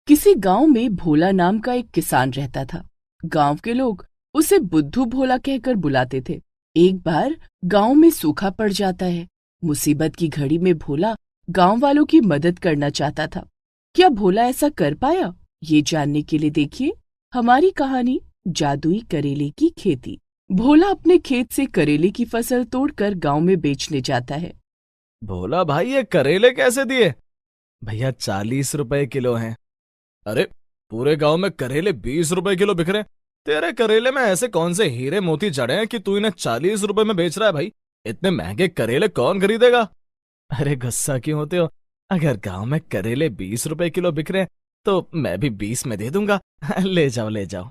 किसी गांव में भोला नाम का एक किसान रहता था। गांव के लोग उसे बुद्धू भोला कहकर बुलाते थे। एक बार गांव में सूखा पड़ जाता है। मुसीबत की घड़ी में भोला गांव वालों की मदद करना चाहता था। क्या भोला ऐसा कर पाया? ये जानने के लिए देखिए हमारी कहानी जादुई करेले की खेती। भोला अपने खेत से करेले की फसल तोड़कर गांव में बेचने जाता है। भोला भाई, ये करेले कैसे दिए? भैया 40 रुपए किलो हैं। अरे, पूरे गांव में करेले 20 रुपए किलो बिक रहे हैं। तेरे करेले में ऐसे कौन से हीरे मोती जड़े हैं कि तू इन्हें 40 रुपए में बेच रहा है? भाई, इतने महंगे करेले कौन खरीदेगा? अरे गुस्सा क्यों होते हो? अगर गांव में करेले 20 रुपए किलो बिक रहे हैं तो मैं भी 20 में दे दूंगा। ले जाओ ले जाओ।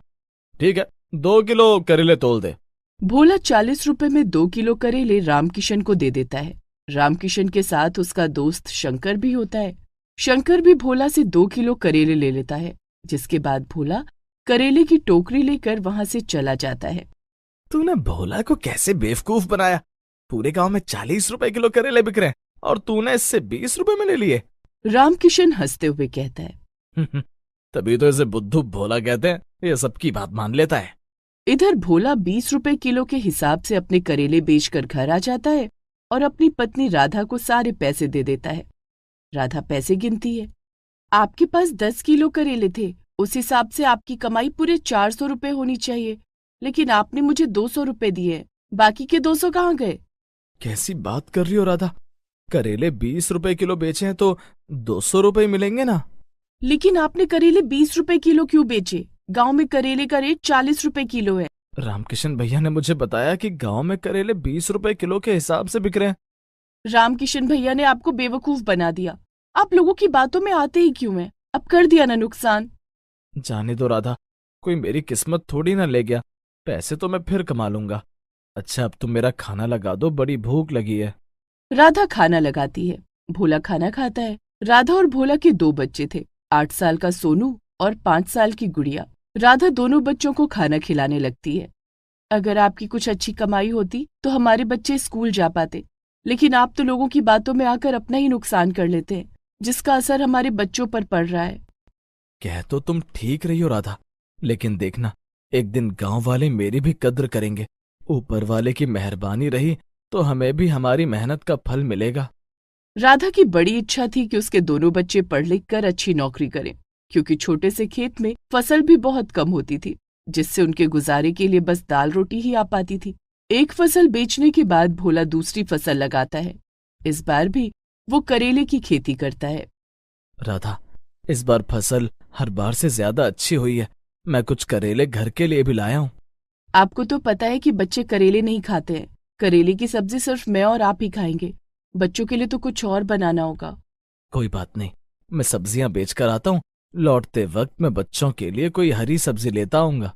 ठीक है, 2 किलो करेले तोल दे। भोला 40 रुपए में 2 किलो करेले रामकिशन को दे देता है। रामकिशन के साथ उसका दोस्त शंकर भी होता है। शंकर भी भोला से 2 किलो करेले ले लेता है, जिसके बाद भोला करेले की टोकरी लेकर वहां से चला जाता है। तूने भोला को कैसे बेवकूफ बनाया? पूरे गांव में 40 रुपए किलो करेले बिक रहे हैं और तूने इससे 20 रुपए में ले लिए। रामकिशन हंसते हुए कहता है। तभी तो इसे बुद्धू भोला कहते हैं, ये सबकी बात मान लेता है। इधर भोला 20 रुपए किलो के हिसाब से अपने करेले बेचकर घर आ जाता है और अपनी पत्नी राधा को सारे पैसे दे देता है। राधा पैसे गिनती है। आपके पास 10 किलो करेले थे, उस हिसाब से आपकी कमाई पूरे 400 रुपए होनी चाहिए, लेकिन आपने मुझे 200 रुपए दिए, बाकी के 200 कहाँ गए? कैसी बात कर रही हो राधा? करेले 20 रुपए किलो बेचे हैं तो 200 रुपए मिलेंगे ना? लेकिन आपने करेले 20 रुपए किलो क्यों बेचे? गांव में करेले का रेट 40 रुपए किलो है। रामकिशन भैया ने मुझे बताया कि गांव में करेले 20 रुपए किलो के हिसाब से बिक रहे हैं। रामकिशन भैया ने आपको बेवकूफ बना दिया। आप लोगों की बातों में आते ही क्यों हैं? अब कर दिया ना नुकसान। जाने दो राधा, कोई मेरी किस्मत थोड़ी ना ले गया। पैसे तो मैं फिर कमा लूंगा। अच्छा, अब तुम मेरा खाना लगा दो, बड़ी भूख लगी है। राधा खाना लगाती है। भोला खाना खाता है। राधा और भोला के 2 बच्चे थे, 8 साल का सोनू और 5 साल की गुड़िया। राधा दोनों बच्चों को खाना खिलाने लगती है। अगर आपकी कुछ अच्छी कमाई होती तो हमारे बच्चे स्कूल जा पाते, लेकिन आप तो लोगों की बातों में आकर अपना ही नुकसान कर लेते हैं, जिसका असर हमारे बच्चों पर पड़ रहा है। कह तो तुम ठीक रही हो राधा, लेकिन देखना, एक दिन गांव वाले मेरी भी कद्र करेंगे। ऊपर वाले की मेहरबानी रही तो हमें भी हमारी मेहनत का फल मिलेगा। राधा की बड़ी इच्छा थी कि उसके दोनों बच्चे पढ़ लिख कर अच्छी नौकरी करें, क्योंकि छोटे से खेत में फसल भी बहुत कम होती थी, जिससे उनके गुजारे के लिए बस दाल रोटी ही आ पाती थी। एक फसल बेचने के बाद भोला दूसरी फसल लगाता है। इस बार भी वो करेले की खेती करता है। राधा, इस बार फसल हर बार से ज्यादा अच्छी हुई है। मैं कुछ करेले घर के लिए भी लाया हूँ। आपको तो पता है कि बच्चे करेले नहीं खाते हैं। करेले की सब्जी सिर्फ मैं और आप ही खाएंगे। बच्चों के लिए तो कुछ और बनाना होगा। कोई बात नहीं, मैं सब्जियां बेच कर आता हूँ। लौटते वक्त मैं बच्चों के लिए कोई हरी सब्जी लेता आऊंगा।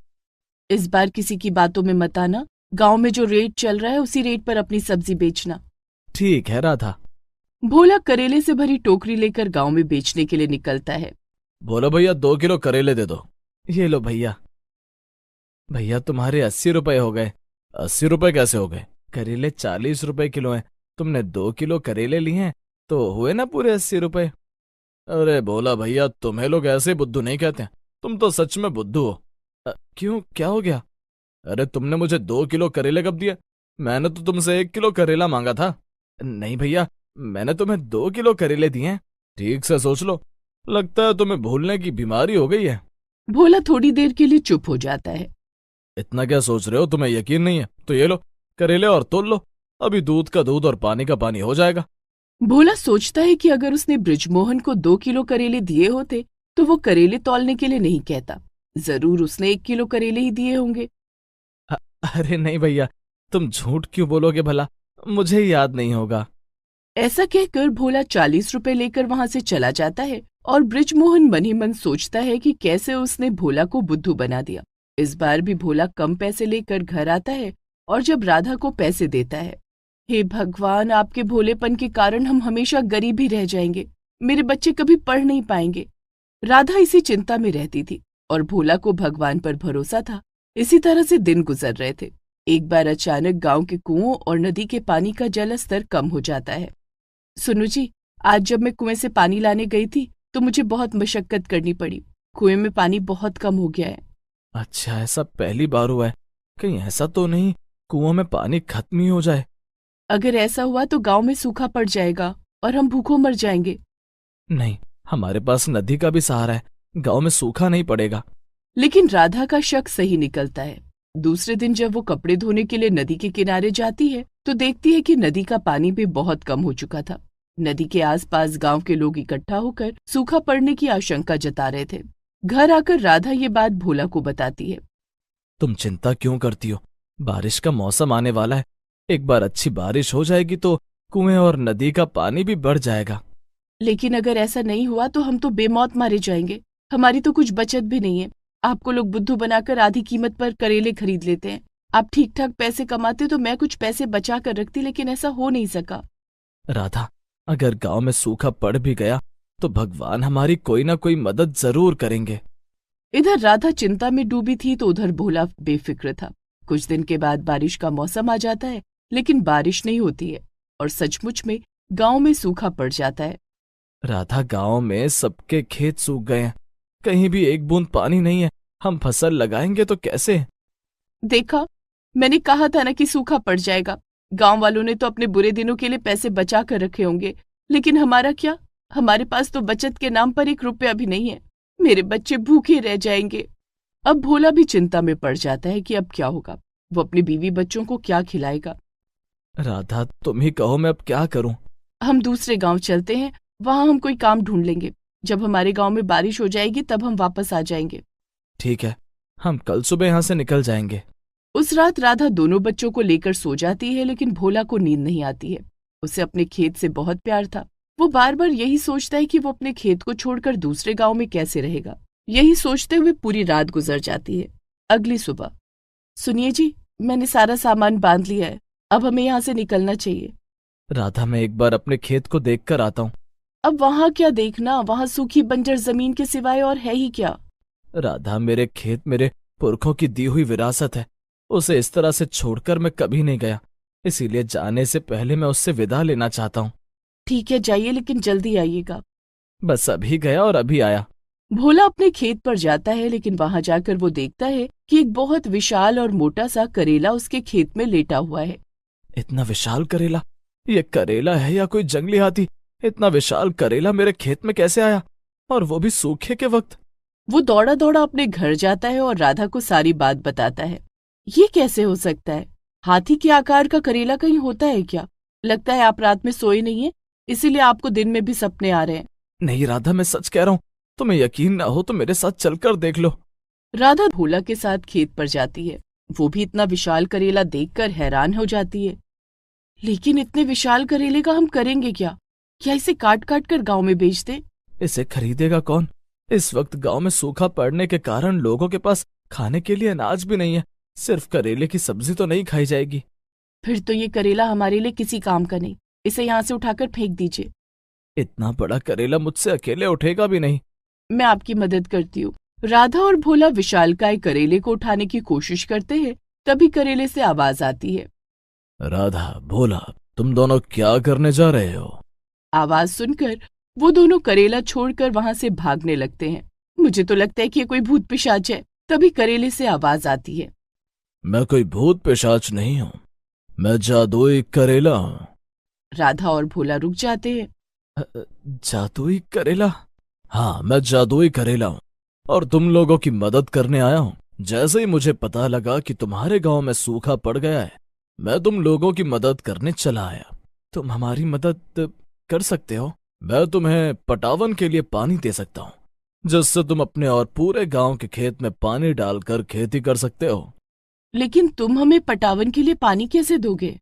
इस बार किसी की बातों में मत आना। गांव में जो रेट चल रहा है उसी रेट पर अपनी सब्जी बेचना। ठीक है राधा। भोला करेले से भरी टोकरी लेकर गांव में बेचने के लिए निकलता है। बोलो भैया, 2 किलो करेले दे दो। ये लो भैया। भैया, तुम्हारे 80 रुपए हो गए। 80 रुपए कैसे हो गए? करेले 40 रुपए किलो हैं। तुमने 2 किलो करेले लिए हैं तो हुए ना पूरे 80 रुपए। अरे बोला भैया, तुम्हें लोग ऐसे बुद्धू नहीं कहते हैं। तुम तो सच में बुद्धू हो। क्यों, क्या हो गया? अरे, तुमने मुझे 2 किलो करेले कब दिए? मैंने तो तुमसे 1 किलो करेला मांगा था। नहीं भैया, मैंने तुम्हें 2 किलो करेले दिए हैं। ठीक से सोच लो, लगता है तुम्हें भूलने की बीमारी हो गई है। भोला थोड़ी देर के लिए चुप हो जाता है। इतना क्या सोच रहे हो? तुम्हें यकीन नहीं है तो ये लो करेले और तोल लो। अभी दूध का दूध और पानी का पानी हो जाएगा। भोला सोचता है कि अगर उसने बृजमोहन को 2 किलो करेले दिए होते तो वो करेले तौलने के लिए नहीं कहता। जरूर उसने 1 किलो करेले ही दिए होंगे। अरे नहीं भैया, तुम झूठ क्यों बोलोगे भला? मुझे ही याद नहीं होगा। ऐसा कहकर भोला 40 रुपए लेकर वहां से चला जाता है और बृजमोहन मन ही मन सोचता है कि कैसे उसने भोला को बुद्धू बना दिया। इस बार भी भोला कम पैसे लेकर घर आता है और जब राधा को पैसे देता है, हे भगवान, आपके भोलेपन के कारण हम हमेशा गरीब ही रह जाएंगे। मेरे बच्चे कभी पढ़ नहीं पाएंगे। राधा इसी चिंता में रहती थी और भोला को भगवान पर भरोसा था। इसी तरह से दिन गुजर रहे थे। एक बार अचानक गांव के कुओं और नदी के पानी का जल स्तर कम हो जाता है। सुनो जी, आज जब मैं कुएं से पानी लाने गई थी तो मुझे बहुत मशक्कत करनी पड़ी। कुएं में पानी बहुत कम हो गया है। अच्छा, ऐसा पहली बार हुआ है? कहीं ऐसा तो नहीं कुओं में पानी खत्म ही हो जाए? अगर ऐसा हुआ तो गांव में सूखा पड़ जाएगा और हम भूखों मर जाएंगे। नहीं, हमारे पास नदी का भी सहारा है, गांव में सूखा नहीं पड़ेगा। लेकिन राधा का शक सही निकलता है। दूसरे दिन जब वो कपड़े धोने के लिए नदी के किनारे जाती है तो देखती है कि नदी का पानी भी बहुत कम हो चुका था। नदी के आसपास गांव के लोग इकट्ठा होकर सूखा पड़ने की आशंका जता रहे थे। घर आकर राधा ये बात भोला को बताती है। तुम चिंता क्यों करती हो? बारिश का मौसम आने वाला है, एक बार अच्छी बारिश हो जाएगी तो कुएं और नदी का पानी भी बढ़ जाएगा। लेकिन अगर ऐसा नहीं हुआ तो हम तो बेमौत मारे जाएंगे। हमारी तो कुछ बचत भी नहीं है। आपको लोग बुद्धू बनाकर आधी कीमत पर करेले खरीद लेते हैं। आप ठीक ठाक पैसे कमाते तो मैं कुछ पैसे बचा कर रखती, लेकिन ऐसा हो नहीं सका। राधा, अगर गांव में सूखा पड़ भी गया तो भगवान हमारी कोई ना कोई मदद जरूर करेंगे। इधर राधा चिंता में डूबी थी तो उधर भोला बेफिक्र था। कुछ दिन के बाद बारिश का मौसम आ जाता है, लेकिन बारिश नहीं होती है और सचमुच में गांव में सूखा पड़ जाता है। राधा, गांव में सबके खेत सूख गए हैं, कहीं भी एक बूंद पानी नहीं है। हम फसल लगाएंगे तो कैसे? देखा, मैंने कहा था ना कि सूखा पड़ जाएगा। गांव वालों ने तो अपने बुरे दिनों के लिए पैसे बचा कर रखे होंगे, लेकिन हमारा क्या? हमारे पास तो बचत के नाम पर 1 रुपया भी नहीं है। मेरे बच्चे भूखे रह जाएंगे। अब भोला भी चिंता में पड़ जाता है कि अब क्या होगा। वो अपनी बीवी बच्चों को क्या खिलाएगा। राधा, तुम ही कहो, मैं अब क्या करूं? हम दूसरे गांव चलते हैं, वहां हम कोई काम ढूंढ लेंगे। जब हमारे गांव में बारिश हो जाएगी तब हम वापस आ जाएंगे। ठीक है, हम कल सुबह यहां से निकल जाएंगे। उस रात राधा दोनों बच्चों को लेकर सो जाती है, लेकिन भोला को नींद नहीं आती है। उसे अपने खेत से बहुत प्यार था। वो बार बार यही सोचता है कि वो अपने खेत को छोड़कर दूसरे गांव में कैसे रहेगा। यही सोचते हुए पूरी रात गुजर जाती है। अगली सुबह, सुनिए जी, मैंने सारा सामान बांध लिया है, अब हमें यहाँ से निकलना चाहिए। राधा, मैं एक बार अपने खेत को देख कर आता हूँ। अब वहां क्या देखना, वहां सूखी बंजर जमीन के सिवाय और है ही क्या। राधा, मेरे खेत मेरे पुरखों की दी हुई विरासत है, उसे इस तरह से छोड़कर मैं कभी नहीं गया, इसीलिए जाने से पहले मैं उससे विदा लेना चाहता हूँ। ठीक है, जाइए, लेकिन जल्दी आइएगा। बस अभी गया और अभी आया। भोला अपने खेत पर जाता है, लेकिन वहां जाकर वो देखता है कि एक बहुत विशाल और मोटा सा करेला उसके खेत में लेटा हुआ है। इतना विशाल करेला? ये करेला है या कोई जंगली हाथी? इतना विशाल करेला मेरे खेत में कैसे आया, और वो भी सूखे के वक्त? वो दौड़ा दौड़ा अपने घर जाता है और राधा को सारी बात बताता है। ये कैसे हो सकता है? हाथी के आकार का करेला कहीं होता है क्या? लगता है आप रात में सोए नहीं है, इसीलिए आपको दिन में भी सपने आ रहे हैं। नहीं राधा, मैं सच कह रहा हूँ, तुम्हें यकीन ना हो तो मेरे साथ चलकर देख लो। राधा भोला के साथ खेत पर जाती है। वो भी इतना विशाल करेला देखकर हैरान हो जाती है। लेकिन इतने विशाल करेले का हम करेंगे क्या? क्या इसे काट काट कर गांव में बेच दें? इसे खरीदेगा कौन? इस वक्त गांव में सूखा पड़ने के कारण लोगों के पास खाने के लिए अनाज भी नहीं है। सिर्फ करेले की सब्जी तो नहीं खाई जाएगी। फिर तो ये करेला हमारे लिए किसी काम का नहीं। इसे यहाँ से उठाकर फेंक दीजिए। इतना बड़ा करेला मुझसे अकेले उठेगा भी नहीं। मैं आपकी मदद करती हूँ। राधा और भोला विशालकाय करेले को उठाने की कोशिश करते हैं, तभी करेले से आवाज आती है। राधा, भोला, तुम दोनों क्या करने जा रहे हो? आवाज सुनकर वो दोनों करेला छोड़कर वहां से भागने लगते हैं। मुझे तो लगता है कि ये कोई भूत पिशाच है। तभी करेले से आवाज आती है। मैं कोई भूत पिशाच नहीं हूँ, मैं जादुई करेला हूँ। राधा और भोला रुक जाते हैं। जादुई करेला? हाँ, मैं जादुई करेला हूँ और तुम लोगों की मदद करने आया हूँ। जैसे ही मुझे पता लगा कि तुम्हारे गांव में सूखा पड़ गया है, मैं तुम लोगों की मदद करने चला आया। तुम हमारी मदद कर सकते हो? मैं तुम्हें पटावन के लिए पानी दे सकता हूँ, जिससे तुम अपने और पूरे गांव के खेत में पानी डालकर खेती कर सकते हो। लेकिन तुम हमें पटावन के लिए पानी कैसे दोगे?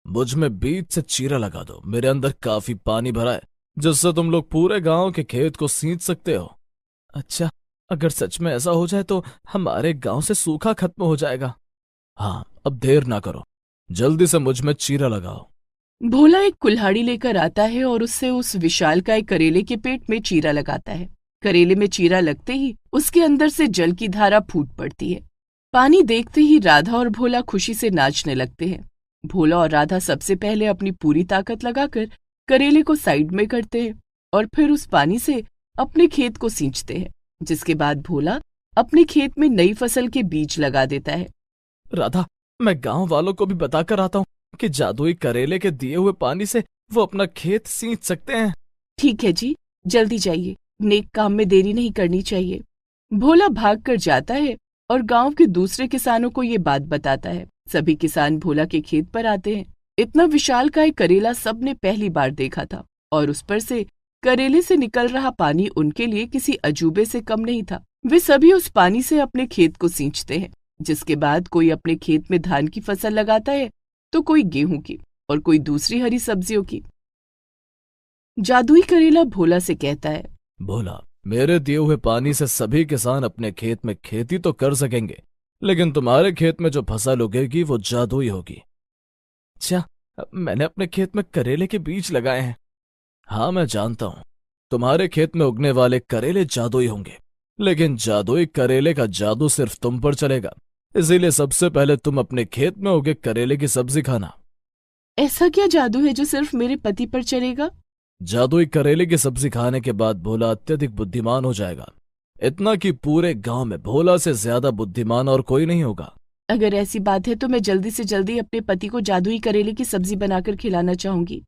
मुझ में बीच से चीरा लगा दो, मेरे अंदर काफी पानी भरा है, जिससे तुम लोग पूरे गांव के खेत को सींच सकते हो। अच्छा, अगर सच में ऐसा हो जाए तो हमारे गांव से सूखा खत्म हो जाएगा। हाँ, अब देर ना करो, जल्दी से मुझ में चीरा लगाओ। भोला एक कुल्हाड़ी लेकर आता है और उससे उस विशालकाय करेले के पेट में चीरा लगाता है। करेले में चीरा लगते ही उसके अंदर से जल की धारा फूट पड़ती है। पानी देखते ही राधा और भोला खुशी से नाचने लगते हैं। भोला और राधा सबसे पहले अपनी पूरी ताकत लगाकर करेले को साइड में करते हैं और फिर उस पानी से अपने खेत को सींचते हैं। जिसके बाद भोला अपने खेत में नई फसल के बीज लगा देता है। राधा, मैं गांव वालों को भी बताकर आता हूँ कि जादुई करेले के दिए हुए पानी से वो अपना खेत सींच सकते हैं। ठीक है जी, जल्दी जाइए, नेक काम में देरी नहीं करनी चाहिए। भोला भागकर जाता है और गांव के दूसरे किसानों को ये बात बताता है। सभी किसान भोला के खेत पर आते हैं। इतना विशालकाय करेला सबने पहली बार देखा था और उस पर से करेले से निकल रहा पानी उनके लिए किसी अजूबे से कम नहीं था। वे सभी उस पानी से अपने खेत को सींचते हैं, जिसके बाद कोई अपने खेत में धान की फसल लगाता है तो कोई गेहूं की और कोई दूसरी हरी सब्जियों की। जादुई करेला भोला से कहता है, भोला, मेरे दिए हुए पानी से सभी किसान अपने खेत में खेती तो कर सकेंगे, लेकिन तुम्हारे खेत में जो फसल उगेगी वो जादुई होगी। अच्छा, मैंने अपने खेत में करेले के बीज लगाए हैं। हाँ, मैं जानता हूं तुम्हारे खेत में उगने वाले करेले जादुई होंगे, लेकिन जादुई करेले का जादू सिर्फ तुम पर चलेगा। इसीलिए सबसे पहले तुम अपने खेत में उगे करेले की सब्जी खाना। ऐसा क्या जादू है जो सिर्फ मेरे पति पर चलेगा? जादुई करेले की सब्जी खाने के बाद भोला अत्यधिक बुद्धिमान हो जाएगा, इतना कि पूरे गांव में भोला से ज्यादा बुद्धिमान और कोई नहीं होगा। अगर ऐसी बात है तो मैं जल्दी से जल्दी अपने पति को जादुई करेले की सब्जी बनाकर खिलाना चाहूंगी।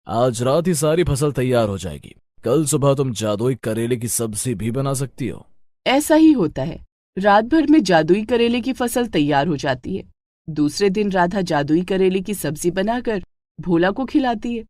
आज रात ही सारी फसल तैयार हो जाएगी। कल सुबह तुम जादुई करेले की सब्जी भी बना सकती हो। ऐसा ही होता है। रात भर में जादुई करेले की फसल तैयार हो जाती है। दूसरे दिन राधा जादुई करेले की सब्जी बनाकर भोला को खिलाती है,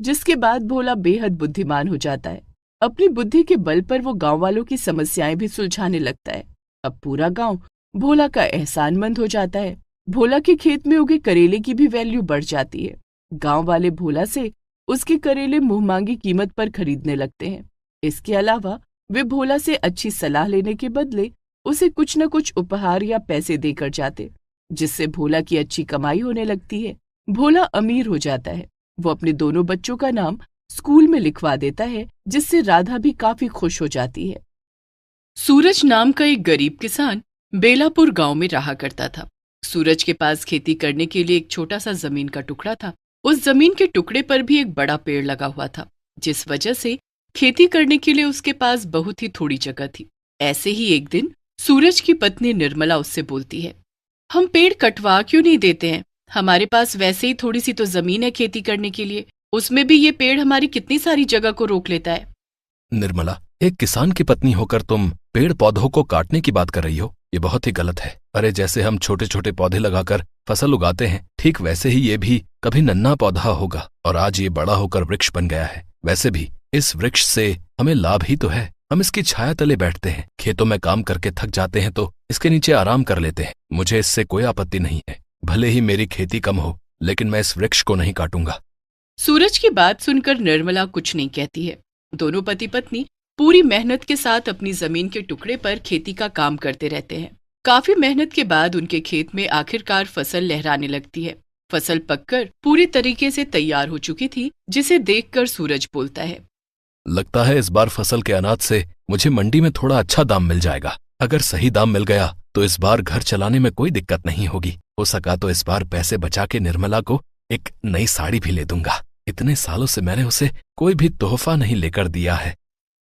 जिसके बाद भोला बेहद बुद्धिमान हो जाता है। अपनी बुद्धि के बल पर वो गांव वालों की समस्याएं भी सुलझाने लगता है। अब पूरा गांव भोला का एहसानमंद हो जाता है। भोला के खेत में उगे करेले की भी वैल्यू बढ़ जाती है। गांव वाले भोला से उसके करेले मुंहमांगी कीमत पर खरीदने लगते हैं। इसके अलावा वे भोला से अच्छी सलाह लेने के बदले उसे कुछ न कुछ उपहार या पैसे देकर जाते, जिससे भोला की अच्छी कमाई होने लगती है। भोला अमीर हो जाता है। वो अपने दोनों बच्चों का नाम स्कूल में लिखवा देता है, जिससे राधा भी काफी खुश हो जाती है। सूरज नाम का एक गरीब किसान बेलापुर गांव में रहा करता था। सूरज के पास खेती करने के लिए एक छोटा सा जमीन का टुकड़ा था। उस जमीन के टुकड़े पर भी एक बड़ा पेड़ लगा हुआ था, जिस वजह से खेती करने के लिए उसके पास बहुत ही थोड़ी जगह थी। ऐसे ही एक दिन सूरज की पत्नी निर्मला उससे बोलती है, हम पेड़ कटवा क्यों नहीं देते हैं? हमारे पास वैसे ही थोड़ी सी तो जमीन है खेती करने के लिए, उसमें भी ये पेड़ हमारी कितनी सारी जगह को रोक लेता है। निर्मला, एक किसान की पत्नी होकर तुम पेड़ पौधों को काटने की बात कर रही हो, ये बहुत ही गलत है। अरे, जैसे हम छोटे छोटे पौधे लगाकर फसल उगाते हैं, ठीक वैसे ही ये भी कभी नन्हा पौधा होगा और आज ये बड़ा होकर वृक्ष बन गया है। वैसे भी इस वृक्ष से हमें लाभ ही तो है। हम इसकी छाया तले बैठते हैं, खेतों में काम करके थक जाते हैं तो इसके नीचे आराम कर लेते हैं। मुझे इससे कोई आपत्ति नहीं है। भले ही मेरी खेती कम हो, लेकिन मैं इस वृक्ष को नहीं काटूंगा। सूरज की बात सुनकर निर्मला कुछ नहीं कहती है। दोनों पति पत्नी पूरी मेहनत के साथ अपनी जमीन के टुकड़े पर खेती का काम करते रहते हैं। काफी मेहनत के बाद उनके खेत में आखिरकार फसल लहराने लगती है। फसल पककर पूरी तरीके से तैयार हो चुकी थी, जिसे देखकर सूरज बोलता है, लगता है इस बार फसल के अनाज से मुझे मंडी में थोड़ा अच्छा दाम मिल जाएगा। अगर सही दाम मिल गया तो इस बार घर चलाने में कोई दिक्कत नहीं होगी। हो सका तो इस बार पैसे बचा के निर्मला को एक नई साड़ी भी ले दूंगा। इतने सालों से मैंने उसे कोई भी तोहफा नहीं लेकर दिया है।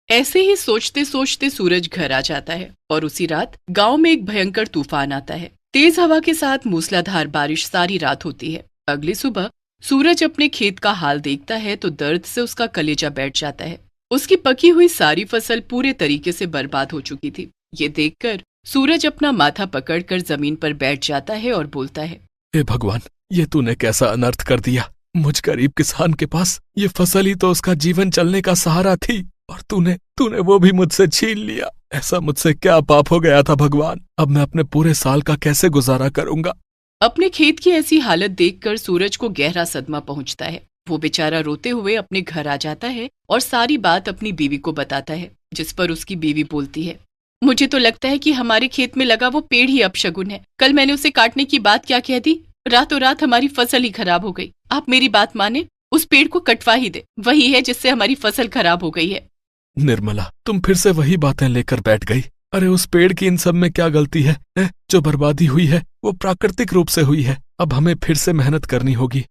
ऐसे ही सोचते सोचते सूरज घर आ जाता है और उसी रात गांव में एक भयंकर तूफान आता है। तेज हवा के साथ मूसलाधार बारिश सारी रात होती है। अगली सुबह सूरज अपने खेत का हाल देखता है तो दर्द से उसका कलेजा बैठ जाता है। उसकी पकी हुई सारी फसल पूरे तरीके से बर्बाद हो चुकी थी। ये देखकर सूरज अपना माथा पकड़कर जमीन पर बैठ जाता है और बोलता है, हे भगवान, ये तूने कैसा अनर्थ कर दिया। मुझ गरीब किसान के पास ये फसल ही तो उसका जीवन चलने का सहारा थी और तूने वो भी मुझसे छीन लिया। ऐसा मुझसे क्या पाप हो गया था भगवान। अब मैं अपने पूरे साल का कैसे गुजारा करूंगा। अपने खेत की ऐसी हालत देखकर सूरज को गहरा सदमा पहुंचता है। वो बेचारा रोते हुए अपने घर आ जाता है और सारी बात अपनी बीवी को बताता है, जिस पर उसकी बीवी बोलती है, मुझे तो लगता है कि हमारे खेत में लगा वो पेड़ ही अपशगुन है। कल मैंने उसे काटने की बात क्या कह दी, रातों रात हमारी फसल ही खराब हो गई। आप मेरी बात माने, उस पेड़ को कटवा ही दे, वही है जिससे हमारी फसल खराब हो गई है। निर्मला, तुम फिर से वही बातें लेकर बैठ गई। अरे, उस पेड़ की इन सब में क्या गलती है? जो बर्बादी हुई है वो प्राकृतिक रूप से हुई है। अब हमें फिर से मेहनत करनी होगी।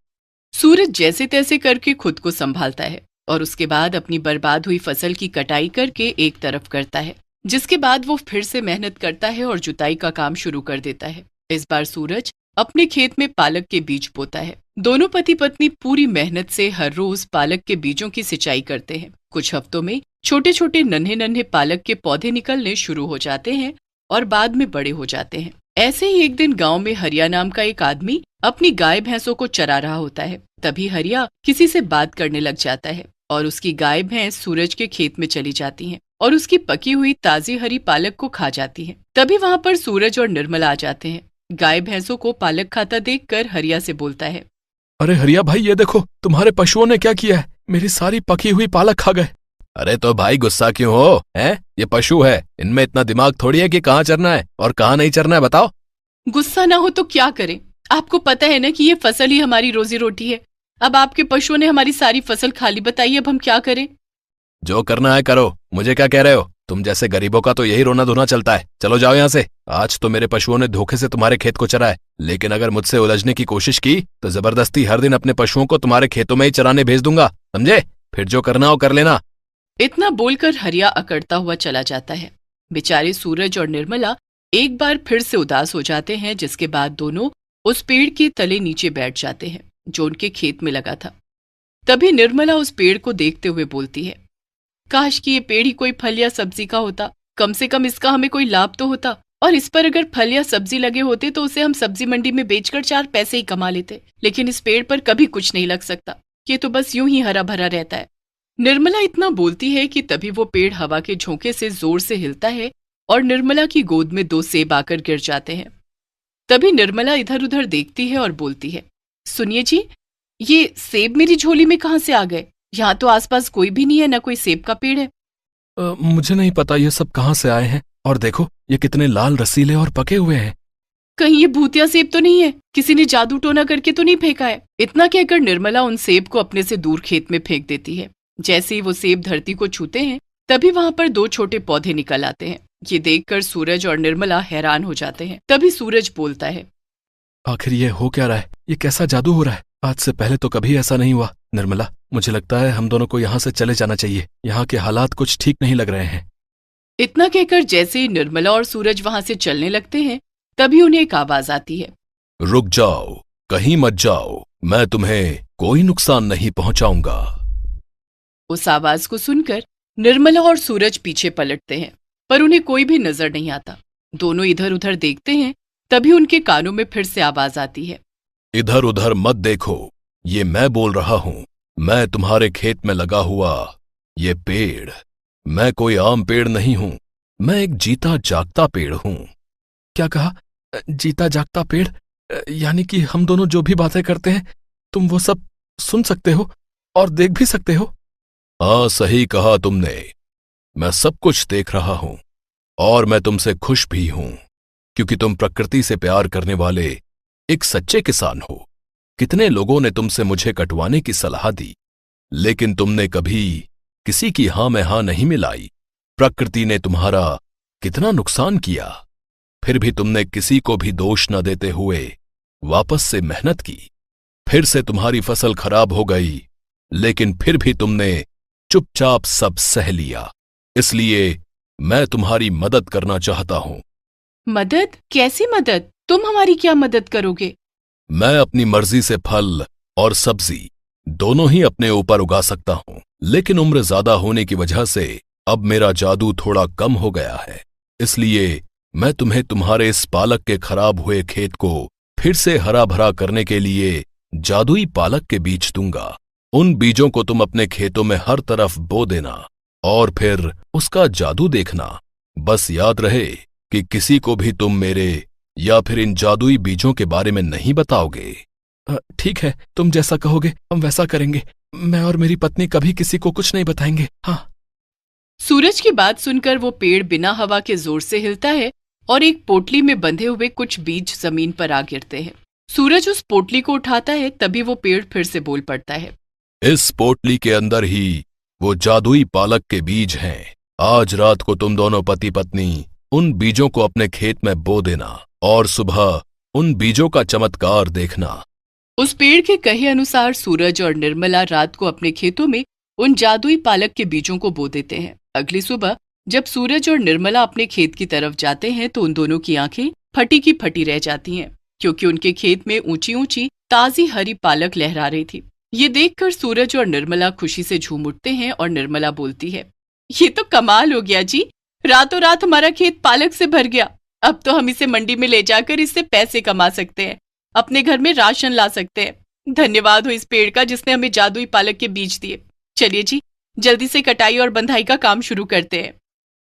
सूरज जैसे तैसे करके खुद को संभालता है और उसके बाद अपनी बर्बाद हुई फसल की कटाई करके एक तरफ करता है। जिसके बाद वो फिर से मेहनत करता है और जुताई का काम शुरू कर देता है। इस बार सूरज अपने खेत में पालक के बीज बोता है। दोनों पति पत्नी पूरी मेहनत से हर रोज पालक के बीजों की सिंचाई करते हैं। कुछ हफ्तों में छोटे छोटे नन्हे नन्हे पालक के पौधे निकलने शुरू हो जाते हैं और बाद में बड़े हो जाते हैं। ऐसे ही एक दिन गांव में हरिया नाम का एक आदमी अपनी गाय भैंसों को चरा रहा होता है। तभी हरिया किसी से बात करने लग जाता है और उसकी गाय भैंस सूरज के खेत में चली जाती हैं और उसकी पकी हुई ताजी हरी पालक को खा जाती हैं। तभी वहां पर सूरज और निर्मला आ जाते हैं। गाय भैंसों को पालक खाता देखकर हरिया से बोलता है, अरे हरिया भाई, ये देखो तुम्हारे पशुओं ने क्या किया है, मेरी सारी पकी हुई पालक खा गए। अरे तो भाई गुस्सा क्यों हो, हैं? ये पशु है, इनमें इतना दिमाग थोड़ी है कि कहाँ चरना है और कहाँ नहीं चरना है, बताओ। गुस्सा ना हो तो क्या करें, आपको पता है ना कि ये फसल ही हमारी रोजी रोटी है। अब आपके पशुओं ने हमारी सारी फसल खा ली, बताइए अब हम क्या करें। जो करना है करो, मुझे क्या कह रहे हो? तुम जैसे गरीबों का तो यही रोना धोना चलता है। चलो जाओ यहाँ से। आज तो मेरे पशुओं ने धोखे से तुम्हारे खेत को चराया, लेकिन अगर मुझसे उलझने की कोशिश की तो जबरदस्ती हर दिन अपने पशुओं को तुम्हारे खेतों में ही चराने भेज दूंगा, समझे? फिर जो करना हो कर लेना। इतना बोलकर हरिया अकड़ता हुआ चला जाता है। बेचारे सूरज और निर्मला एक बार फिर से उदास हो जाते हैं, जिसके बाद दोनों उस पेड़ के तले नीचे बैठ जाते हैं जो उनके खेत में लगा था। तभी निर्मला उस पेड़ को देखते हुए बोलती है, काश कि ये पेड़ ही कोई फल या सब्जी का होता, कम से कम इसका हमें कोई लाभ तो होता। और इस पर अगर फल या सब्जी लगे होते तो उसे हम सब्जी मंडी में बेचकर 4 पैसे ही कमा लेते, लेकिन इस पेड़ पर कभी कुछ नहीं लग सकता, ये तो बस यूं ही हरा भरा रहता है। निर्मला इतना बोलती है कि तभी वो पेड़ हवा के झोंके से जोर से हिलता है और निर्मला की गोद में 2 सेब आकर गिर जाते हैं। तभी निर्मला इधर उधर देखती है और बोलती है, सुनिए जी, ये सेब मेरी झोली में कहाँ से आ गए? यहाँ तो आसपास कोई भी नहीं है, ना कोई सेब का पेड़ है। मुझे नहीं पता ये सब कहाँ से आए हैं, और देखो ये कितने लाल रसीले और पके हुए हैं। कहीं ये भूतिया सेब तो नहीं है? किसी ने जादू टोना करके तो नहीं फेंका है? इतना कहकर निर्मला उन सेब को अपने से दूर खेत में फेंक देती है। जैसे ही वो सेब धरती को छूते हैं तभी वहां पर 2 छोटे पौधे निकल आते हैं। ये देखकर सूरज और निर्मला हैरान हो जाते हैं। तभी सूरज बोलता है, आखिर ये हो क्या रहा है? ये कैसा जादू हो रहा है? आज से पहले तो कभी ऐसा नहीं हुआ। निर्मला, मुझे लगता है हम दोनों को यहाँ से चले जाना चाहिए। यहाँ के हालात कुछ ठीक नहीं लग रहे हैं। इतना कहकर जैसे ही निर्मला और सूरज वहां से चलने लगते हैं तभी उन्हें एक आवाज आती है, रुक जाओ, कहीं मत जाओ, मैं तुम्हें कोई नुकसान नहीं पहुंचाऊंगा। उस आवाज को सुनकर निर्मला और सूरज पीछे पलटते हैं, पर उन्हें कोई भी नजर नहीं आता। दोनों इधर उधर देखते हैं, तभी उनके कानों में फिर से आवाज आती है, इधर उधर मत देखो, ये मैं बोल रहा हूं। मैं तुम्हारे खेत में लगा हुआ ये पेड़, मैं कोई आम पेड़ नहीं हूं, मैं एक जीता जागता पेड़ हूं। क्या कहा? जीता जागता पेड़? यानी कि हम दोनों जो भी बातें करते हैं तुम वो सब सुन सकते हो और देख भी सकते हो? हाँ, सही कहा तुमने। मैं सब कुछ देख रहा हूं और मैं तुमसे खुश भी हूं, क्योंकि तुम प्रकृति से प्यार करने वाले एक सच्चे किसान हो। कितने लोगों ने तुमसे मुझे कटवाने की सलाह दी, लेकिन तुमने कभी किसी की हां में हां नहीं मिलाई। प्रकृति ने तुम्हारा कितना नुकसान किया, फिर भी तुमने किसी को भी दोष न देते हुए वापस से मेहनत की। फिर से तुम्हारी फसल खराब हो गई, लेकिन फिर भी तुमने चुपचाप सब सह लिया। इसलिए मैं तुम्हारी मदद करना चाहता हूं। मदद? कैसी मदद? तुम हमारी क्या मदद करोगे? मैं अपनी मर्जी से फल और सब्जी दोनों ही अपने ऊपर उगा सकता हूं, लेकिन उम्र ज्यादा होने की वजह से अब मेरा जादू थोड़ा कम हो गया है। इसलिए मैं तुम्हें तुम्हारे इस पालक के खराब हुए खेत को फिर से हरा भरा करने के लिए जादुई पालक के बीज दूंगा। उन बीजों को तुम अपने खेतों में हर तरफ बो देना और फिर उसका जादू देखना। बस याद रहे कि किसी को भी तुम मेरे या फिर इन जादुई बीजों के बारे में नहीं बताओगे। ठीक है, तुम जैसा कहोगे हम वैसा करेंगे। मैं और मेरी पत्नी कभी किसी को कुछ नहीं बताएंगे। हाँ। सूरज की बात सुनकर वो पेड़ बिना हवा के जोर से हिलता है और एक पोटली में बंधे हुए कुछ बीज जमीन पर आ गिरते हैं। सूरज उस पोटली को उठाता है, तभी वो पेड़ फिर से बोल पड़ता है, इस पोटली के अंदर ही वो जादुई पालक के बीज हैं। आज रात को तुम दोनों पति पत्नी उन बीजों को अपने खेत में बो देना और सुबह उन बीजों का चमत्कार देखना। उस पेड़ के कहे अनुसार सूरज और निर्मला रात को अपने खेतों में उन जादुई पालक के बीजों को बो देते हैं। अगली सुबह जब सूरज और निर्मला अपने खेत की तरफ जाते हैं तो उन दोनों की आंखें फटी की फटी रह जाती हैं, क्योंकि उनके खेत में ऊंची ऊंची ताजी हरी पालक लहरा रही थी। ये देखकर सूरज और निर्मला खुशी से झूम उठते हैं और निर्मला बोलती है, ये तो कमाल हो गया जी, रातों रात हमारा खेत पालक से भर गया। अब तो हम इसे मंडी में ले जाकर इससे पैसे कमा सकते हैं, अपने घर में राशन ला सकते हैं। धन्यवाद हो इस पेड़ का जिसने हमें जादुई पालक के बीज दिए। चलिए जी, जल्दी से कटाई और बंधाई का काम शुरू करते हैं।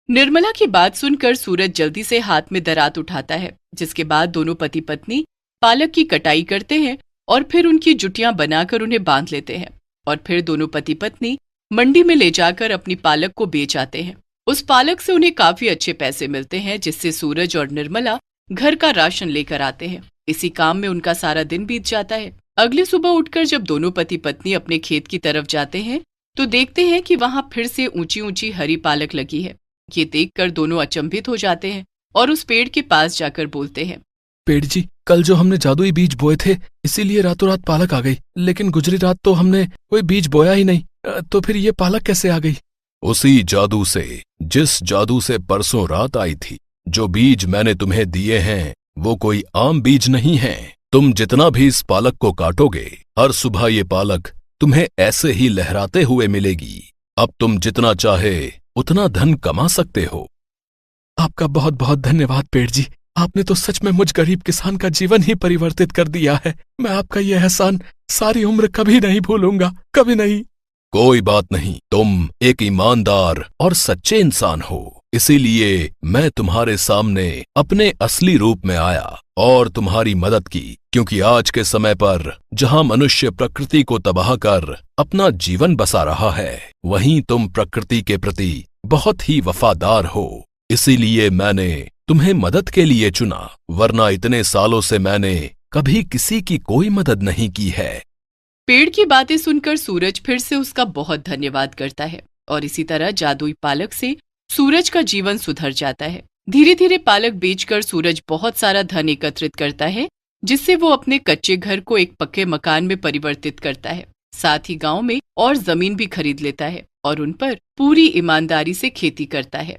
निर्मला की बात सुनकर सूरज जल्दी से हाथ में दरात उठाता है, जिसके बाद दोनों पति पत्नी पालक की कटाई करते हैं और फिर उनकी जुटियां बनाकर उन्हें बांध लेते हैं। और फिर दोनों पति पत्नी मंडी में ले जाकर अपनी पालक को बेच आते हैं। उस पालक से उन्हें काफी अच्छे पैसे मिलते हैं, जिससे सूरज और निर्मला घर का राशन लेकर आते हैं। इसी काम में उनका सारा दिन बीत जाता है। अगली सुबह उठकर जब दोनों पति पत्नी अपने खेत की तरफ जाते हैं तो देखते हैं कि वहां फिर से ऊंची ऊंची हरी पालक लगी है। ये देखकर दोनों अचंभित हो जाते हैं और उस पेड़ के पास जाकर बोलते हैं, पेड़ जी, कल जो हमने जादुई बीज बोए थे इसीलिए रातों रात पालक आ गई, लेकिन गुजरी रात तो हमने कोई बीज बोया ही नहीं, तो फिर ये पालक कैसे आ गई? उसी जादू से, जिस जादू से परसों रात आई थी। जो बीज मैंने तुम्हें दिए हैं वो कोई आम बीज नहीं है। तुम जितना भी इस पालक को काटोगे, हर सुबह ये पालक तुम्हें ऐसे ही लहराते हुए मिलेगी। अब तुम जितना चाहे उतना धन कमा सकते हो। आपका बहुत बहुत धन्यवाद पेड़ जी, आपने तो सच में मुझ गरीब किसान का जीवन ही परिवर्तित कर दिया है। मैं आपका यह एहसान सारी उम्र कभी नहीं भूलूंगा, कभी नहीं। कोई बात नहीं, तुम एक ईमानदार और सच्चे इंसान हो, इसीलिए मैं तुम्हारे सामने अपने असली रूप में आया और तुम्हारी मदद की, क्योंकि आज के समय पर जहां मनुष्य प्रकृति को तबाह कर अपना जीवन बसा रहा है, वहीं तुम प्रकृति के प्रति बहुत ही वफादार हो। इसीलिए मैंने तुम्हें मदद के लिए चुना, वरना इतने सालों से मैंने कभी किसी की कोई मदद नहीं की है। पेड़ की बातें सुनकर सूरज फिर से उसका बहुत धन्यवाद करता है और इसी तरह जादुई पालक से सूरज का जीवन सुधर जाता है। धीरे धीरे पालक बेचकर सूरज बहुत सारा धन एकत्रित करता है, जिससे वो अपने कच्चे घर को एक पक्के मकान में परिवर्तित करता है। साथ ही गांव में और जमीन भी खरीद लेता है और उन पर पूरी ईमानदारी से खेती करता है।